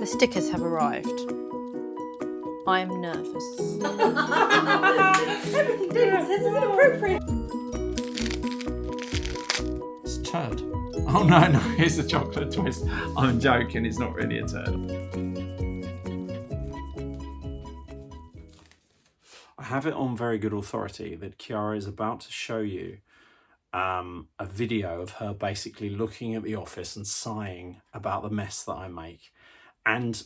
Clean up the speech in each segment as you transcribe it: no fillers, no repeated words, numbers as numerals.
The stickers have arrived. I'm nervous. Everything David says is inappropriate. It's a turd. Oh no, it's a chocolate twist. I'm joking, it's not really a turd. I have it on very good authority that Chiara is about to show you a video of her basically looking at the office and sighing about the mess that I make. And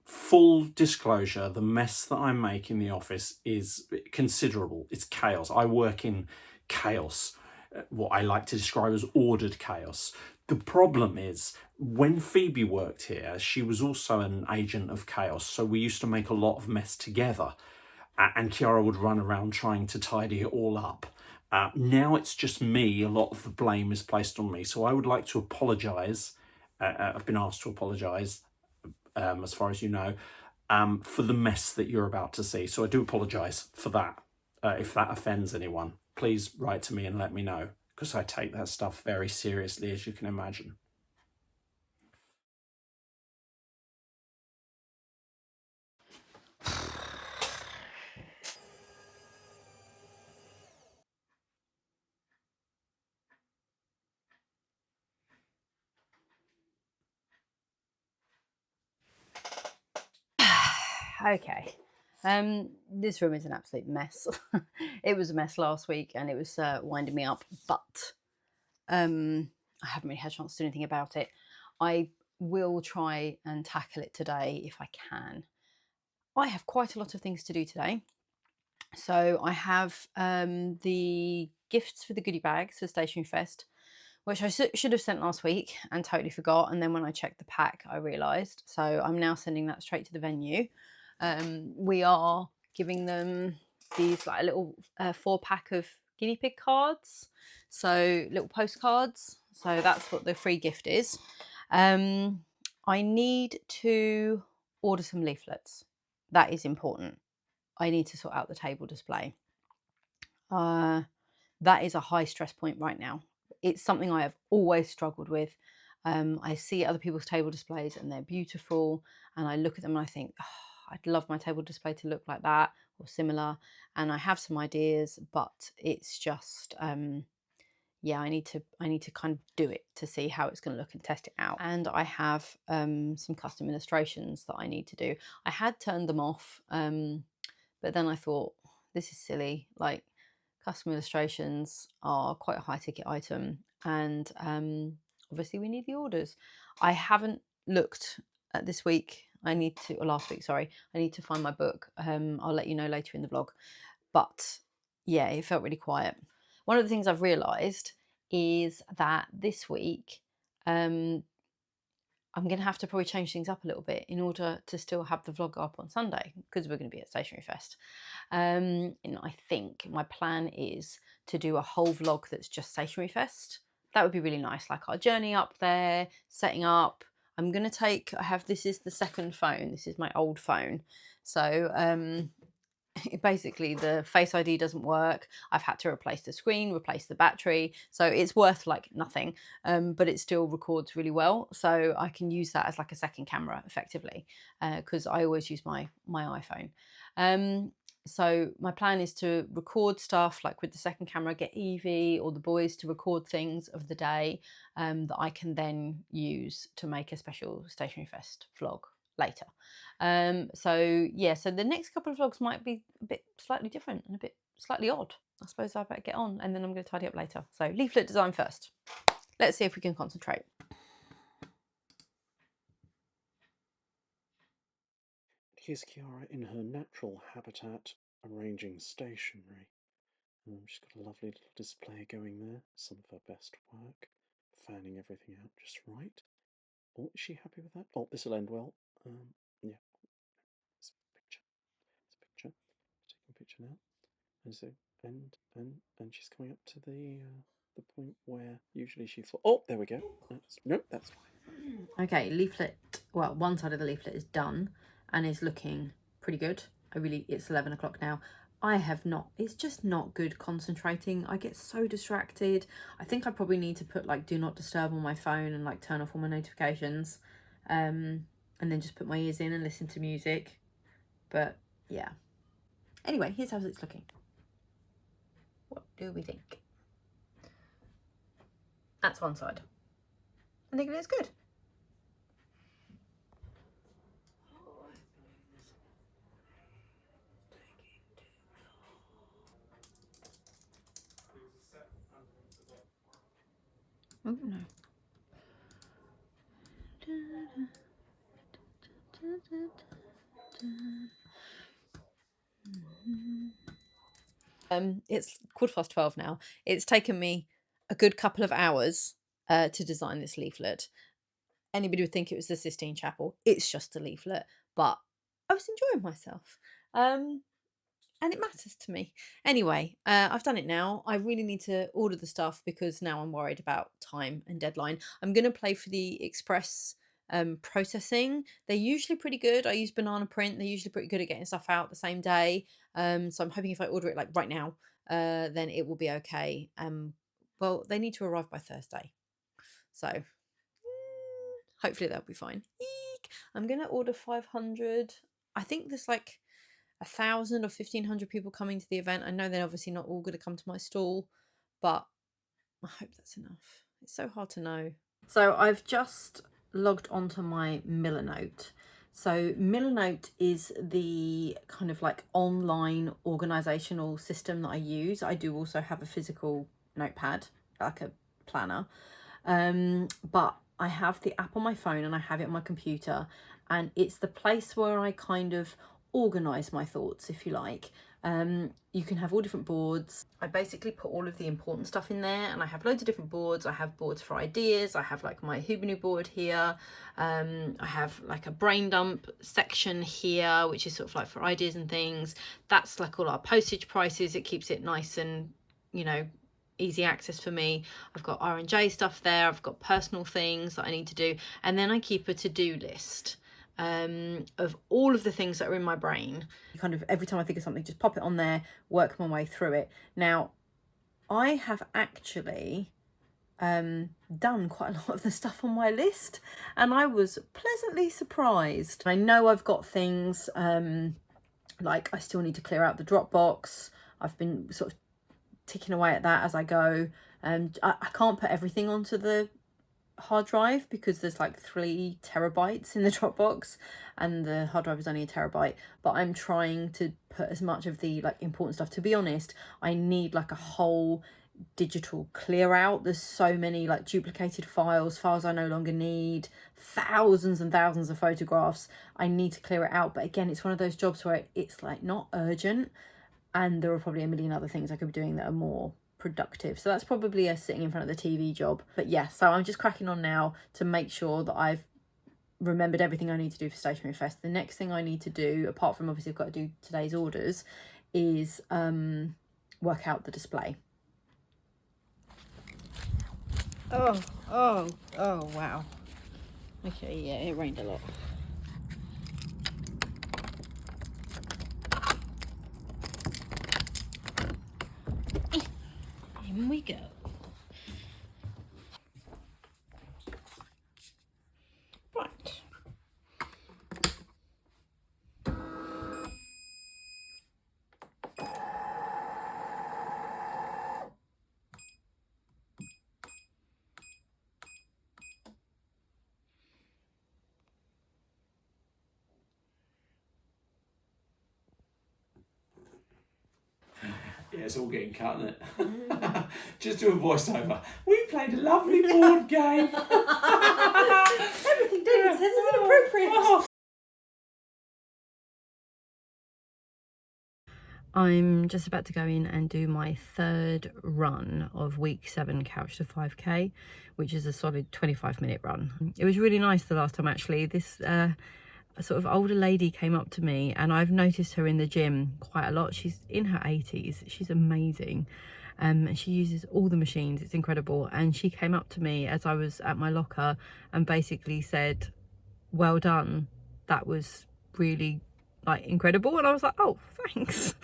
full disclosure, the mess that I make in the office is considerable. It's chaos. I work in chaos, what I like to describe as ordered chaos. The problem is, when Phoebe worked here, she was also an agent of chaos. So we used to make a lot of mess together. And Chiara would run around trying to tidy it all up. Now it's just me. A lot of the blame is placed on me. So I would like to apologise. I've been asked to apologise, as far as you know, for the mess that you're about to see. So I do apologise for that. If that offends anyone, please write to me and let me know, because I take that stuff very seriously, as you can imagine. Okay. This room is an absolute mess. It was a mess last week and it was winding me up, but I haven't really had a chance to do anything about it. I will try and tackle it today if I can. I have quite a lot of things to do today. So I have the gifts for the goodie bags for StationeryFest, which I should have sent last week and totally forgot. And then when I checked the pack, I realised. So I'm now sending that straight to the venue. We are giving them these like a little 4-pack of guinea pig cards, so little postcards. So that's what the free gift is. I need to order some leaflets. That is important. I need to sort out the table display. That is a high stress point right now. It's something I have always struggled with. I see other people's table displays and they're beautiful, and I look at them and I think, oh, I'd love my table display to look like that or similar. And I have some ideas, but it's just, yeah, I need to kind of do it to see how it's going to look and test it out. And I have some custom illustrations that I need to do. I had turned them off, but then I thought, this is silly. Like, custom illustrations are quite a high ticket item, and obviously we need the orders. I haven't looked at this week. Or last week, sorry. I need to find my book. I'll let you know later in the vlog. But yeah, it felt really quiet. One of the things I've realised is that this week, I'm going to have to probably change things up a little bit in order to still have the vlog up on Sunday, because we're going to be at StationeryFest. And I think my plan is to do a whole vlog that's just StationeryFest. That would be really nice, like our journey up there, setting up. I'm going to this is the second phone. This is my old phone. So basically the Face ID doesn't work. I've had to replace the screen, replace the battery, so it's worth like nothing, but it still records really well, so I can use that as like a second camera effectively, because I always use my iPhone. So my plan is to record stuff like with the second camera, get Evie or the boys to record things of the day that I can then use to make a special StationeryFest vlog later. So yeah, so the next couple of vlogs might be a bit slightly different and a bit slightly odd. I suppose I better get on, and then I'm going to tidy up later. So leaflet design first. Let's see if we can concentrate. Here's Chiara in her natural habitat, arranging stationery. She's got a lovely little display going there, some of her best work, fanning everything out just right. Oh, is she happy with that? Oh, this will end well. Yeah. It's a picture. It's a picture. Taking a picture now. And so, and she's coming up to the point where usually she falls. Oh, there we go. Nope, that's fine. Okay, leaflet. Well, one side of the leaflet is done and is looking pretty good. It's 11 o'clock now. It's just not good concentrating. I get so distracted. I think I probably need to put like do not disturb on my phone and like turn off all my notifications. And and then just put my ears in and listen to music. But yeah. Anyway, here's how it's looking. What do we think? That's one side. I think it looks good. Oh no. It's 12:15 now. It's taken me a good couple of hours to design this leaflet. Anybody would think it was the Sistine Chapel. It's just a leaflet, but I was enjoying myself. And it matters to me. Anyway, I've done it now. I really need to order the stuff because now I'm worried about time and deadline. I'm going to play for the express processing. They're usually pretty good. I use Banana Print. They're usually pretty good at getting stuff out the same day. So I'm hoping if I order it like right now, then it will be okay. Well, they need to arrive by Thursday. So hopefully they'll be fine. Eek! I'm going to order 500. I think there's like 1,000 or 1,500 people coming to the event. I know they're obviously not all going to come to my stall, but I hope that's enough. It's so hard to know. So I've just logged onto my Millernote. So Millernote is the kind of like online organizational system that I use. I do also have a physical notepad, like a planner. But I have the app on my phone and I have it on my computer, and it's the place where I kind of organize my thoughts, if you like. You can have all different boards. I basically put all of the important stuff in there, and I have loads of different boards. I have boards for ideas. I have like my Hubanu board here. I have like a brain dump section here, which is sort of like for ideas and things. That's like all our postage prices. It keeps it nice and, you know, easy access for me. I've got R&J stuff there. I've got personal things that I need to do. And then I keep a to-do list of all of the things that are in my brain. Kind of every time I think of something, just pop it on there, work my way through it. Now, I have actually done quite a lot of the stuff on my list, and I was pleasantly surprised. I know I've got things like I still need to clear out the Dropbox. I've been sort of ticking away at that as I go. I can't put everything onto the hard drive because there's like 3 terabytes in the Dropbox and the hard drive is only a terabyte, but I'm trying to put as much of the like important stuff. To be honest, I need like a whole digital clear out. There's so many like duplicated files I no longer need, thousands and thousands of photographs. I need to clear it out, but again, it's one of those jobs where it's like not urgent, and there are probably a million other things I could be doing that are more productive. So that's probably a sitting in front of the TV job. But yeah, so I'm just cracking on now to make sure that I've remembered everything I need to do for StationeryFest. The next thing I need to do, apart from obviously I've got to do today's orders, is work out the display. Oh wow. Okay, yeah, it rained a lot. In we go. Right. Yeah, it's all getting cut, isn't it? Just do a voiceover. We played a lovely board game. Everything David says is inappropriate. Oh. I'm just about to go in and do my 3rd run of week 7 Couch to 5K, which is a solid 25-minute run. It was really nice the last time, actually. This sort of older lady came up to me, and I've noticed her in the gym quite a lot. She's in her 80s. She's amazing. And she uses all the machines. It's incredible. And she came up to me as I was at my locker and basically said, "Well done. That was really like incredible." And I was like, "Oh, thanks."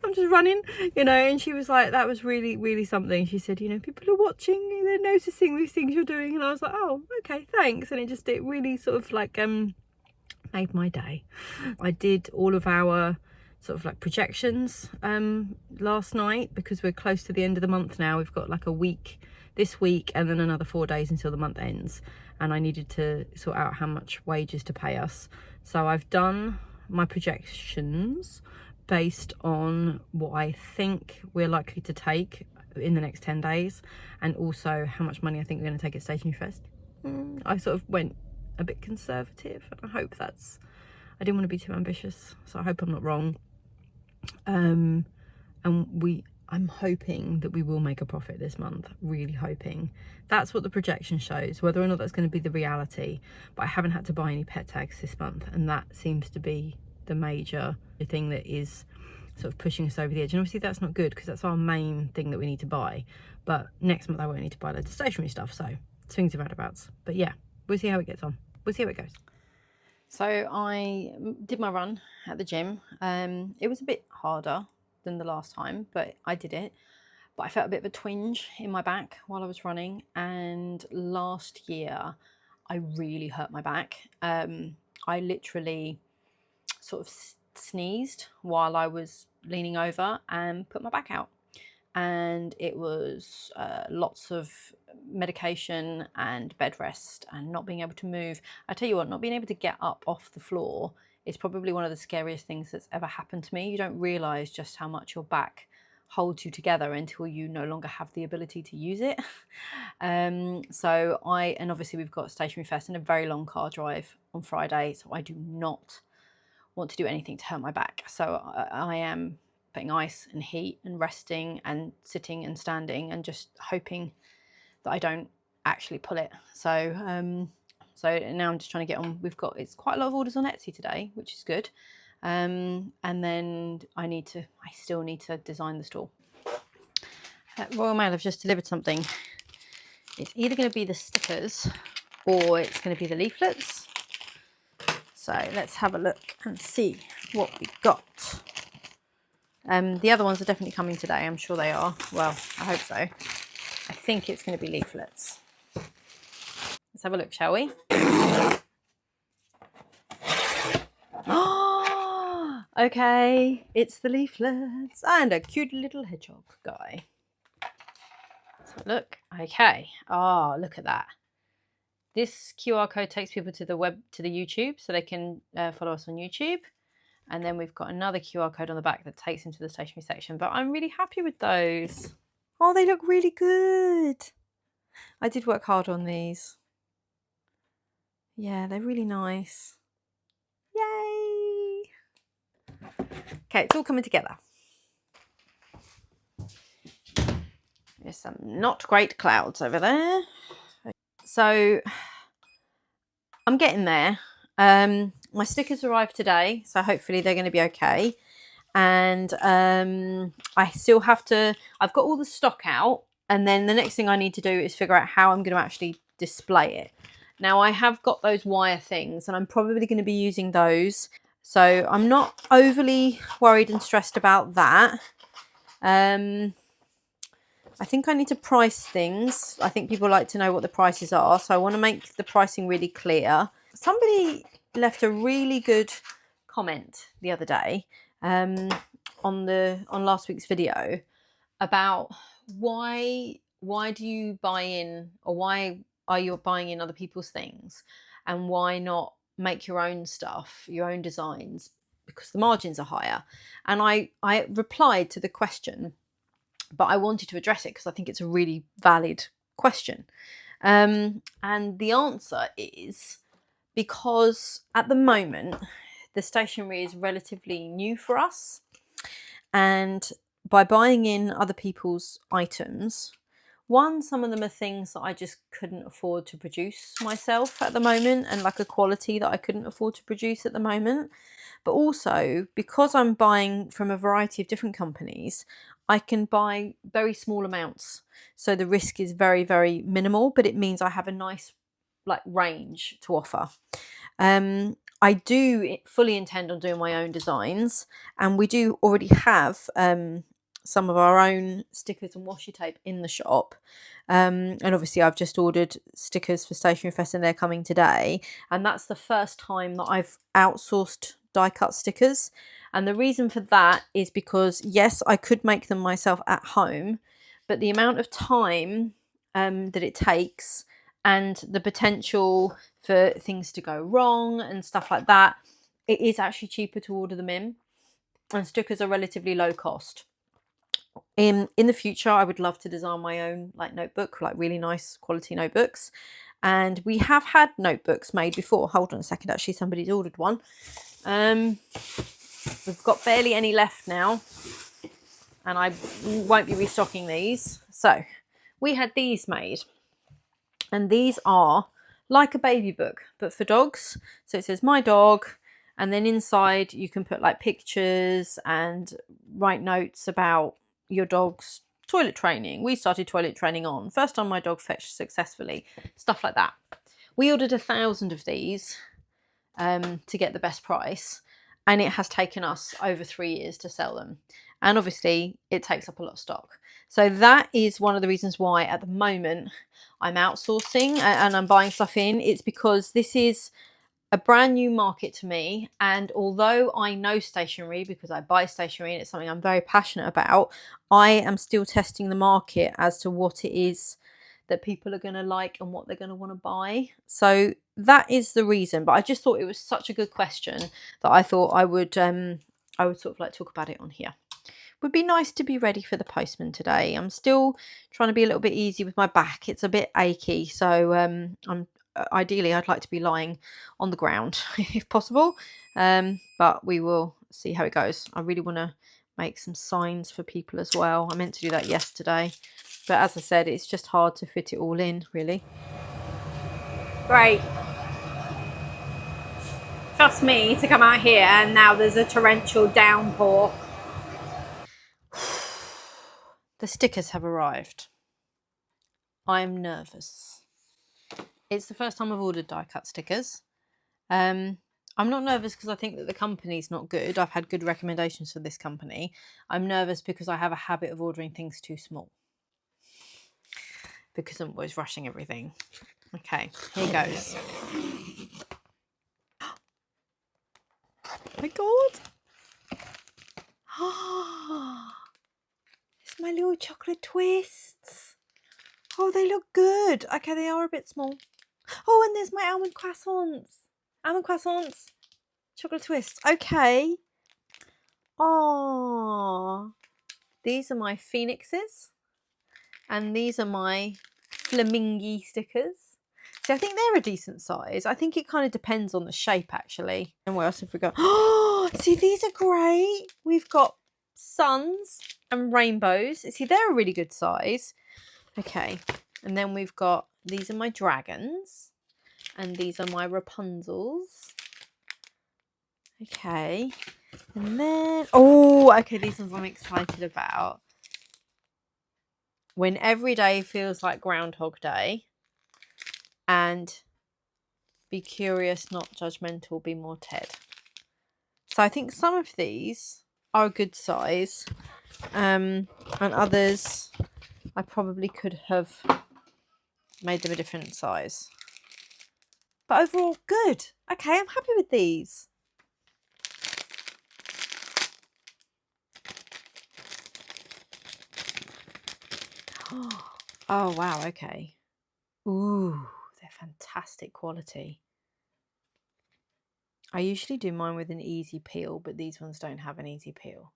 I'm just running, you know. And she was like, "That was really, really something." She said, "You know, people are watching, they're noticing these things you're doing." And I was like, "Oh, okay, thanks." And it really sort of like Made my day. I did all of our sort of like projections last night, because we're close to the end of the month now. We've got like a week this week and then another 4 days until the month ends, and I needed to sort out how much wages to pay us. So I've done my projections based on what I think we're likely to take in the next 10 days, and also how much money I think we're going to take at StationeryFest. I sort of went a bit conservative, and I hope that's, I didn't want to be too ambitious, so I hope I'm not wrong. And I'm hoping that we will make a profit this month, really hoping. That's what the projection shows. Whether or not that's going to be the reality, but I haven't had to buy any pet tags this month, and that seems to be the major thing that is sort of pushing us over the edge. And obviously that's not good, because that's our main thing that we need to buy. But next month I won't need to buy loads of stationery stuff, so swings and roundabouts. But yeah, we'll see how it gets on. We'll see how it goes. So I did my run at the gym. It was a bit harder than the last time, but I did it. But I felt a bit of a twinge in my back while I was running, and last year I really hurt my back. I literally sort of sneezed while I was leaning over and put my back out, and it was lots of medication and bed rest and not being able to move. I tell you what, not being able to get up off the floor is probably one of the scariest things that's ever happened to me. You don't realise just how much your back holds you together until you no longer have the ability to use it. And obviously we've got StationeryFest and a very long car drive on Friday, so I do not want to do anything to hurt my back. So I am putting ice and heat and resting and sitting and standing and just hoping that I don't actually pull it. So now I'm just trying to get on. It's quite a lot of orders on Etsy today, which is good. And then I still need to design the store. Royal Mail have just delivered something. It's either going to be the stickers or it's going to be the leaflets. So let's have a look and see what we got. The other ones are definitely coming today. I'm sure they are. Well, I hope so. I think it's going to be leaflets. Let's have a look, shall we? Oh, okay. It's the leaflets and a cute little hedgehog guy. So look. Okay. Oh, look at that. This QR code takes people to the YouTube, so they can follow us on YouTube. And then we've got another QR code on the back that takes them to the stationery section. But I'm really happy with those. Oh, they look really good. I did work hard on these. Yeah, they're really nice. Yay! Okay, it's all coming together. There's some not great clouds over there. So I'm getting there. My stickers arrived today, so hopefully they're going to be okay. And I still have to, I've got all the stock out, and then the next thing I need to do is figure out how I'm going to actually display it. Now I have got those wire things, and I'm probably going to be using those. So I'm not overly worried and stressed about that. I think I need to price things. I think people like to know what the prices are, so I want to make the pricing really clear. Somebody left a really good comment the other day on last week's video about why do you buy in, or why are you buying in other people's things, and why not make your own stuff, your own designs, because the margins are higher. And I replied to the question, but I wanted to address it because I think it's a really valid question. And the answer is because at the moment, the stationery is relatively new for us. And by buying in other people's items, some of them are things that I just couldn't afford to produce myself at the moment, and like a quality that I couldn't afford to produce at the moment. But also, because I'm buying from a variety of different companies, I can buy very small amounts. So the risk is very, very minimal, but it means I have a nice range to offer. I do fully intend on doing my own designs, and we do already have some of our own stickers and washi tape in the shop. And obviously I've just ordered stickers for StationeryFest and they're coming today. And that's the first time that I've outsourced die cut stickers. And the reason for that is because, yes, I could make them myself at home, but the amount of time that it takes and the potential for things to go wrong and stuff like that, it is actually cheaper to order them in. And stickers are relatively low cost. In the future, I would love to design my own like notebook, like really nice quality notebooks. And we have had notebooks made before. Hold on a second, actually somebody's ordered one. We've got barely any left now, and I won't be restocking these. So we had these made, and these are like a baby book but for dogs. So it says my dog, and then inside you can put like pictures and write notes about your dog's toilet training. We started toilet training on first time my dog fetched successfully, stuff like that. We ordered 1,000 of these to get the best price, and it has taken us over 3 years to sell them, and obviously it takes up a lot of stock. So that is one of the reasons why at the moment I'm outsourcing and I'm buying stuff in. It's because this is a brand new market to me, and although I know stationery because I buy stationery and it's something I'm very passionate about, I am still testing the market as to what it is that people are going to like and what they're going to want to buy. So that is the reason. But I just thought it was such a good question that I thought I would sort of like talk about it on here. Would be nice to be ready for the postman today. I'm still trying to be a little bit easy with my back. It's a bit achy, so ideally I'd like to be lying on the ground if possible, but we will see how it goes. I really want to make some signs for people as well. I meant to do that yesterday, but as I said, it's just hard to fit it all in, really. Great. Trust me to come out here and now there's a torrential downpour. The stickers have arrived. I'm nervous. It's the first time I've ordered die cut stickers. I'm not nervous because I think that the company's not good. I've had good recommendations for this company. I'm nervous because I have a habit of ordering things too small, because I'm always rushing everything. Okay, here goes. Oh my god. It's my little chocolate twists. Oh, they look good. Okay, they are a bit small. Oh, and there's my almond croissants. Almond croissants. Chocolate twists. Okay. Oh, these are my phoenixes. And these are my flamingy stickers. See, I think they're a decent size. I think it kind of depends on the shape, actually. And what else have we got? Oh, see, these are great. We've got suns and rainbows. See, they're a really good size. Okay. And then we've got, these are my dragons. And these are my Rapunzels. Okay. And then, oh, okay, these ones I'm excited about. When every day feels like Groundhog Day, and be curious, not judgmental, be more Ted. So I think some of these are a good size, and others I probably could have made them a different size. But overall, good. Okay, I'm happy with these. Oh, wow, okay. Ooh, they're fantastic quality. I usually do mine with an easy peel, but these ones don't have an easy peel.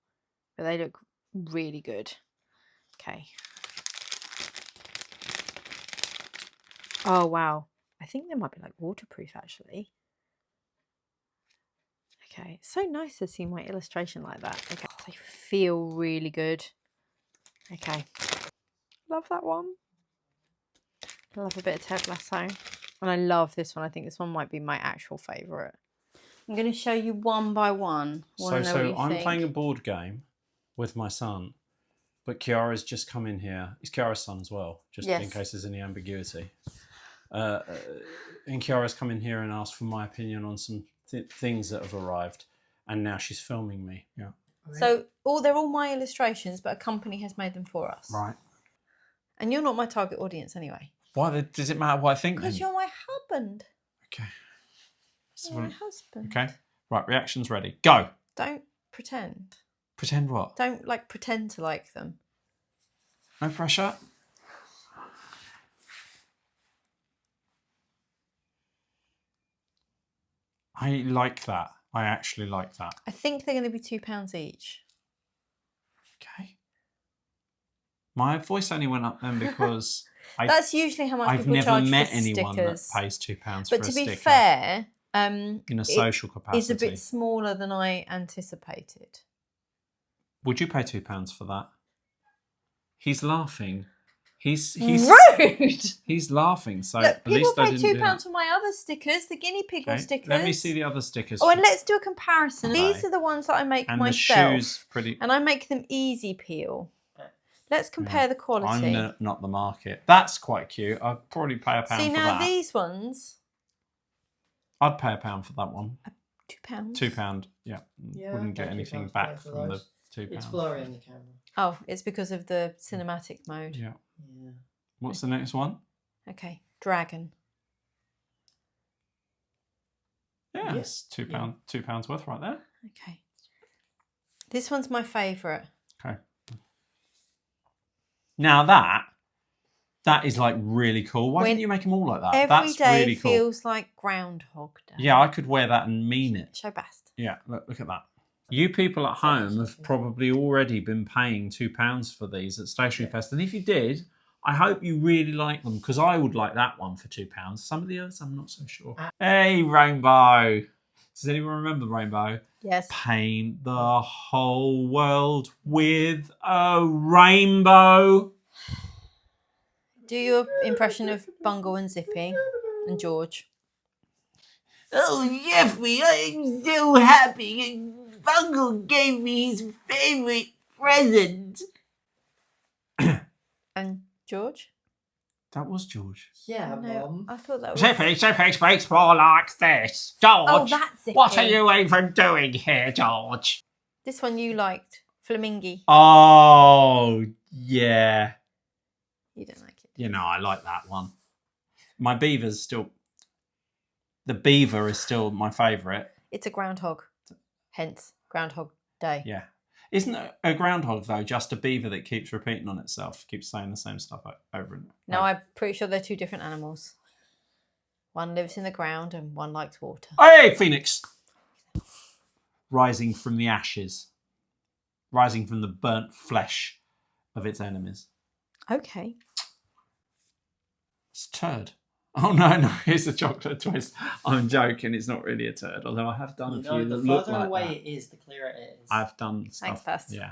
But they look really good. Okay. Oh, wow. I think they might be like waterproof, actually. Okay, it's so nice to see my illustration like that. Okay, they feel really good. Okay. Love that one. I love a bit of Ted Lasso. And I love this one. I think this one might be my actual favourite. I'm going to show you one by one. So I'm playing a board game with my son, but Chiara's just come in here. It's Chiara's son as well, just in case there's any ambiguity. And Chiara's come in here and asked for my opinion on some things that have arrived, and now she's filming me. Yeah. So they're all my illustrations, but a company has made them for us. Right. And you're not my target audience anyway. Why does it matter what I think then? Because you're my husband. Okay. You're my husband. Okay. Right, reactions ready. Go. Don't pretend. Pretend what? Don't pretend to like them. No pressure. I like that. I actually like that. I think they're going to be £2 each. Okay. My voice only went up then because That's usually how much I've people never charge met for anyone stickers. that pays £2 for a But to sticker. be fair, in a social capacity, it's a bit smaller than I anticipated. Would you pay £2 for that? He's laughing. He's rude. He's laughing. So Look, at people least I pay didn't do £2 that. for my other stickers, the guinea pig Okay, stickers. let me see the other stickers. Oh, and let's do a comparison. Okay. These are the ones that I make and myself. the shoes pretty. And I make them easy peel. Let's compare the quality. I'm not the market. That's quite cute. I'd probably pay £1 See, for now that. these ones. I'd pay £1 for that one. £2. £2. Yeah. Wouldn't get anything back from the £2. It's blurry on the camera. Oh, it's because of the cinematic mode. Yeah. Yeah. What's the next one? Okay, dragon. Yeah, Yes. it's £2 worth right there. Okay. This one's my favourite. Okay. Now that is like really cool. Why didn't you make them all like that? Every That's day really cool. feels like Groundhog Day. Yeah, I could wear that and mean it. Show best. Yeah, look at that. You people at home have probably already been paying £2 for these at StationeryFest. And if you did, I hope you really like them, because I would like that one for £2. Some of the others, I'm not so sure. Hey, Rainbow. Does anyone remember Rainbow? Yes. Paint the whole world with a rainbow. Do your impression of Bungle and Zippy and George. Oh, Jeffrey, I'm so happy. Bungle gave me his favourite present. And George? That was George. Yeah, No, Mum. I thought that was... Zippy speaks more like this. George, Oh, that's Zippy. what are you even doing here, George? This one you liked. Flamingy. Oh, yeah. You don't like it. You know, I like that one. My beaver's still... The beaver is still my favourite. It's a groundhog. Hence, Groundhog Day. Yeah. Isn't a groundhog, though, just a beaver that keeps repeating on itself, keeps saying the same stuff over and over? No, I'm pretty sure they're two different animals. One lives in the ground and one likes water. Hey, Phoenix! Rising from the ashes. Rising from the burnt flesh of its enemies. Okay. It's a turd. Oh, no, it's a chocolate twist. I'm joking, it's not really a turd, although I have done a few The that look further like away that. it is, the clearer it is. I've done stuff. Thanks, Fast. Yeah.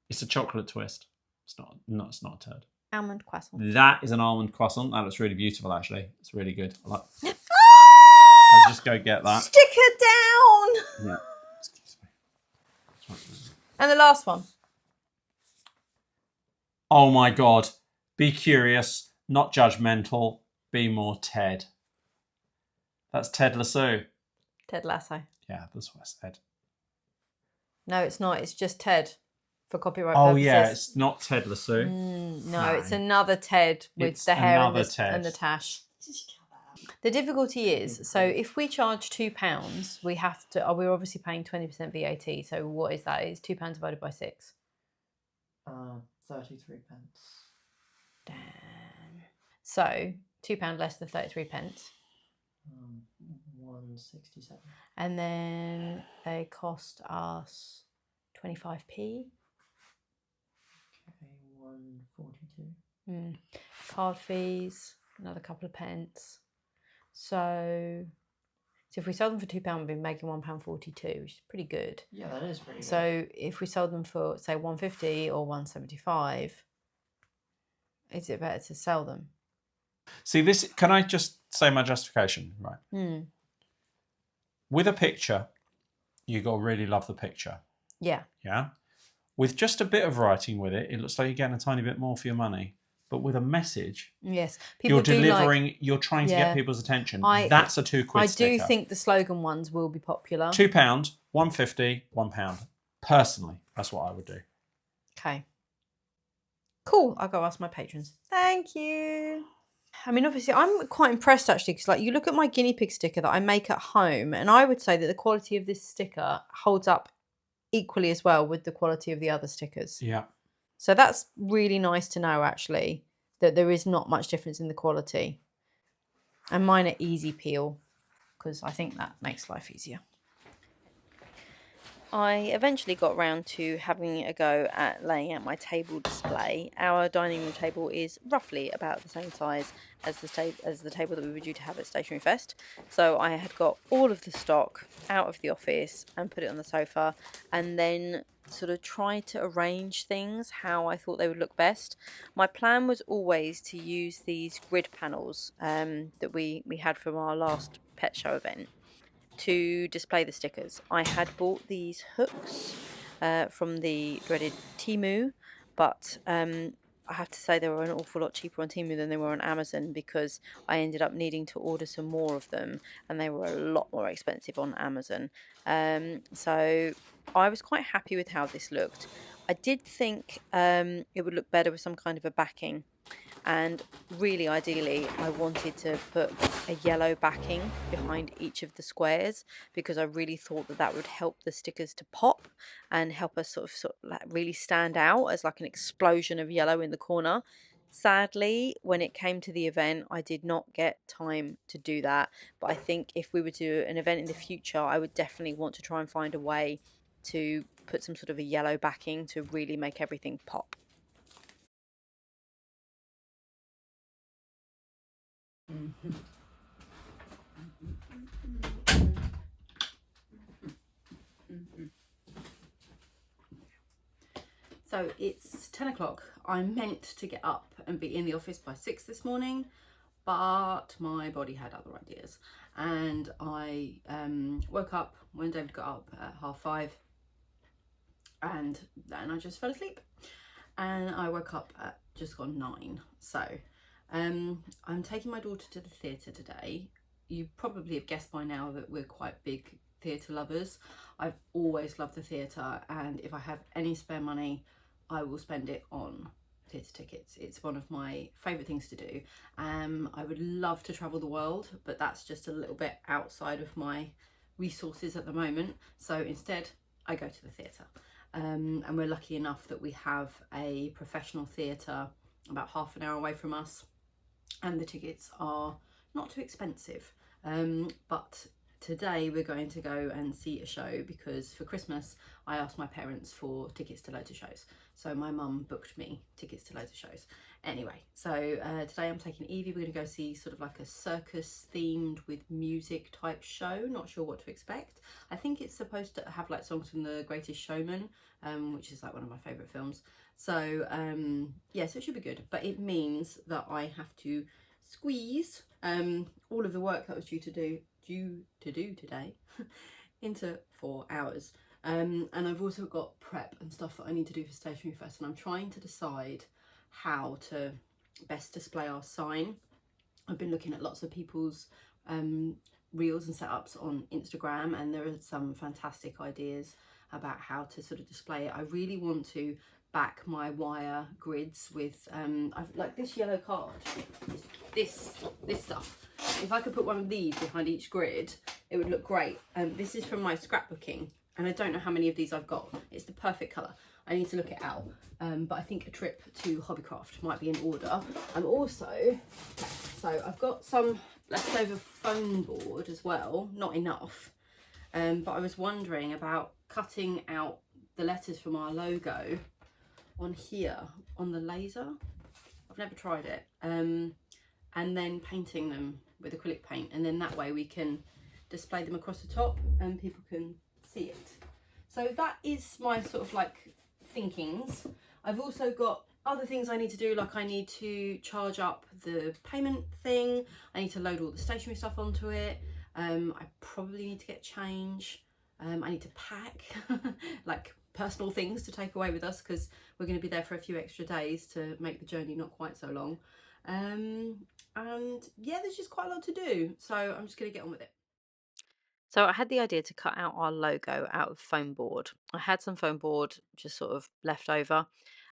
It's a chocolate twist. It's not a turd. Almond croissant. That is an almond croissant. That looks really beautiful, actually. It's really good. I'll just go get that. Sticker down! Yeah. And the last one. Oh my God. Be curious, not judgmental. Be more Ted. That's Ted Lasso. Ted Lasso. Yeah, that's what I said. No, it's not. It's just Ted for copyright Oh purposes. yeah, it's not Ted Lasso. No, it's another Ted with It's the hair and another the, Ted. and the tash. The difficulty is, so if we charge £2, we have to. We're obviously paying 20% VAT. So what is that? It's £2 divided by 6. 33 pence. Damn. So £2 less than 33 pence, 167. and then they cost us 25p. Okay, 142. Card fees, another couple of pence. So if we sold them for £2, we'd be making £1.42, which is pretty good. Yeah, that is pretty good. So if we sold them for, say, 150 or 175, is it better to sell them? See, this. Can I just say my justification? Right. With a picture, you got to really love the picture. Yeah. Yeah. With just a bit of writing with it, it looks like you're getting a tiny bit more for your money. But with a message, Yes. you're delivering. You're trying to get people's attention. That's a £2 I sticker. do think the slogan ones will be popular. £2, 150, £1. Personally, that's what I would do. Okay. Cool. I'll go ask my patrons. Thank you. I mean, obviously, I'm quite impressed actually, because like you look at my guinea pig sticker that I make at home, and I would say that the quality of this sticker holds up equally as well with the quality of the other stickers. Yeah. So that's really nice to know, actually, that there is not much difference in the quality. And mine are easy peel, because I think that makes life easier. I eventually got round to having a go at laying out my table display. Our dining room table is roughly about the same size as the table that we were due to have at StationeryFest. So I had got all of the stock out of the office and put it on the sofa, and then sort of tried to arrange things how I thought they would look best. My plan was always to use these grid panels that we had from our last pet show event to display the stickers. I had bought these hooks from the dreaded Temu, but I have to say they were an awful lot cheaper on Temu than they were on Amazon, because I ended up needing to order some more of them, and they were a lot more expensive on Amazon. So I was quite happy with how this looked. I did think it would look better with some kind of a backing. And really, ideally, I wanted to put a yellow backing behind each of the squares, because I really thought that that would help the stickers to pop and help us sort of like really stand out as like an explosion of yellow in the corner. Sadly, when it came to the event, I did not get time to do that. But I think if we were to do an event in the future, I would definitely want to try and find a way to put some sort of a yellow backing to really make everything pop. So it's 10 o'clock. I meant to get up and be in the office by 6 this morning, but my body had other ideas. And I woke up when David got up at 5:30, and then I just fell asleep. And I woke up at just gone 9. So I'm taking my daughter to the theatre today. You probably have guessed by now that we're quite big theatre lovers. I've always loved the theatre, and if I have any spare money, I will spend it on theatre tickets. It's one of my favourite things to do. I would love to travel the world, but that's just a little bit outside of my resources at the moment. So instead, I go to the theatre. And we're lucky enough that we have a professional theatre about half an hour away from us, and the tickets are not too expensive. But today we're going to go and see a show, because for Christmas I asked my parents for tickets to loads of shows. So my mum booked me tickets to loads of shows. Anyway, so today I'm taking Evie. We're going to go see sort of like a circus themed with music type show. Not sure what to expect. I think it's supposed to have like songs from The Greatest Showman, which is like one of my favourite films. So yeah, so it should be good. But it means that I have to squeeze all of the work that was due to do today into 4 hours. And I've also got prep and stuff that I need to do for StationeryFest, and I'm trying to decide how to best display our sign. I've been looking at lots of people's reels and setups on Instagram, and there are some fantastic ideas about how to sort of display it. I really want to back my wire grids with I've like this yellow card, this stuff. If I could put one of these behind each grid, it would look great. This is from my scrapbooking, and I don't know how many of these I've got. It's the perfect colour. I need to look it out, but I think a trip to Hobbycraft might be in order. I'm also, so I've got some leftover foam board as well, not enough, but I was wondering about cutting out the letters from our logo on here on the laser. I've never tried it, and then painting them with acrylic paint, and then that way we can display them across the top and people can see it. So that is my sort of like thinkings. I've also got other things I need to do, like I need to charge up the payment thing, I need to load all the stationery stuff onto it, I probably need to get change, I need to pack like personal things to take away with us, because we're going to be there for a few extra days to make the journey not quite so long, and yeah, there's just quite a lot to do, so I'm just going to get on with it. So I had the idea to cut out our logo out of foam board. I had some foam board just sort of left over,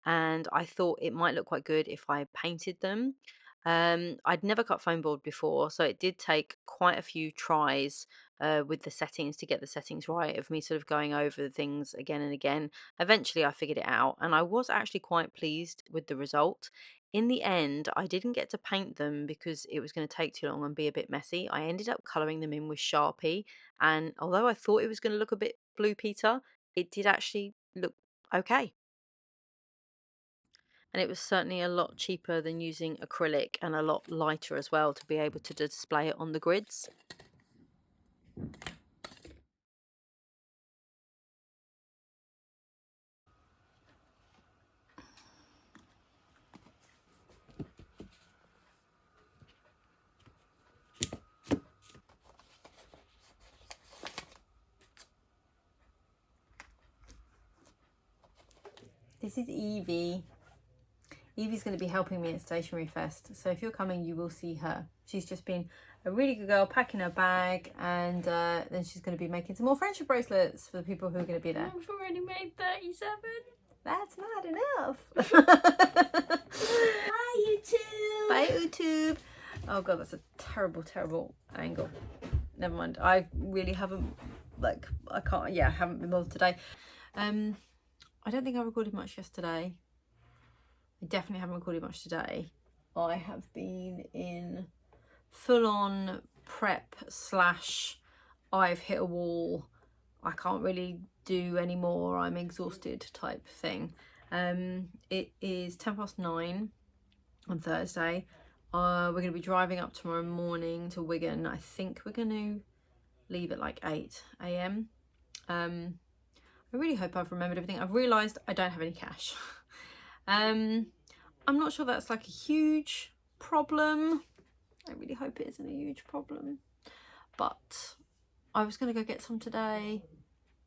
and I thought it might look quite good if I painted them. I'd never cut foam board before, so it did take quite a few tries with the settings to get the settings right, of me sort of going over the things again and again. Eventually, I figured it out, and I was actually quite pleased with the result. In the end, I didn't get to paint them because it was going to take too long and be a bit messy. I ended up colouring them in with Sharpie, and although I thought it was going to look a bit Blue Peter, it did actually look okay. And it was certainly a lot cheaper than using acrylic, and a lot lighter as well to be able to display it on the grids. This is Evie. Evie's going to be helping me at StationeryFest, so if you're coming you will see her. She's just been a really good girl, packing her bag, and then she's going to be making some more friendship bracelets for the people who are going to be there. I've already made 37. That's not enough. Bye YouTube. Bye YouTube. Oh god, that's a terrible angle. Never mind. I really haven't, like, I haven't been bothered today. I don't think I recorded much yesterday. I definitely haven't recorded much today. I have been in full-on prep / I've hit a wall, I can't really do anymore, I'm exhausted type thing. It is 9:10 on Thursday. We're going to be driving up tomorrow morning to Wigan. I think we're going to leave at like 8 AM. I really hope I've remembered everything. I've realised I don't have any cash. I'm not sure that's like a huge problem. I really hope it isn't a huge problem. But I was going to go get some today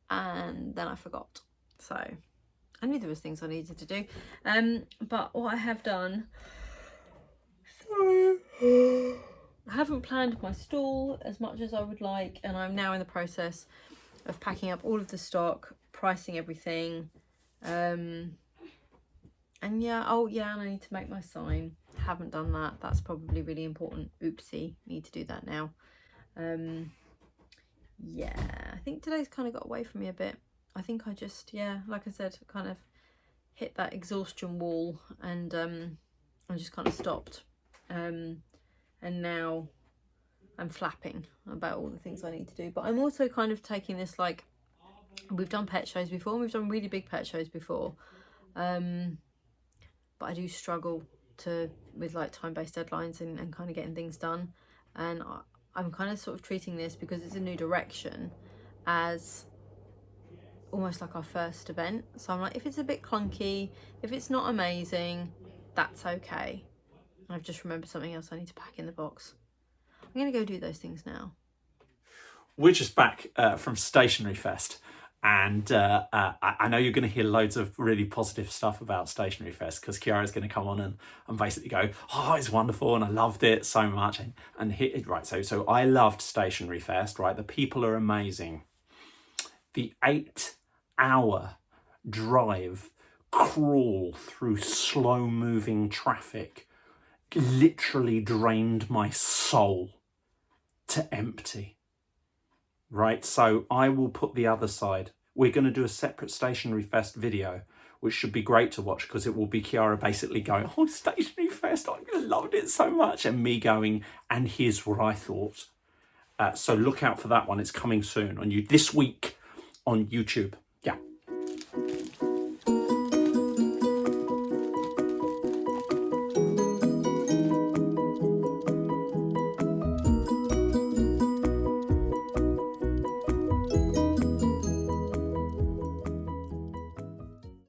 and then I forgot. So I knew there was things I needed to do. But what I have done, I haven't planned my stall as much as I would like, and I'm now in the process of packing up all of the stock, pricing everything, and yeah, and I need to make my sign. Haven't done that. That's probably really important. Oopsie, need to do that now. Yeah, I think today's kind of got away from me a bit. I think I just, like I said, kind of hit that exhaustion wall, and I just kind of stopped. And now I'm flapping about all the things I need to do. But I'm also kind of taking this, like, we've done pet shows before, and we've done really big pet shows before. But I do struggle with like time-based deadlines and kind of getting things done. And I'm kind of sort of treating this, because it's a new direction, as almost like our first event. So I'm like, if it's a bit clunky, if it's not amazing, that's okay. I've just remembered something else I need to pack in the box. I'm going to go do those things now. We're just back from StationeryFest, and I know you're going to hear loads of really positive stuff about StationeryFest, because Chiara's going to come on and basically go, oh, it's wonderful and I loved it so much. And hit it right. So I loved StationeryFest, right? The people are amazing. The 8-hour drive, crawl through slow moving traffic literally drained my soul to empty. Right, so I will put the other side. We're going to do a separate StationeryFest video, which should be great to watch, because it will be Chiara basically going, oh, StationeryFest, I loved it so much, and me going, and here's what I thought. So look out for that one. It's coming soon on you this week on YouTube.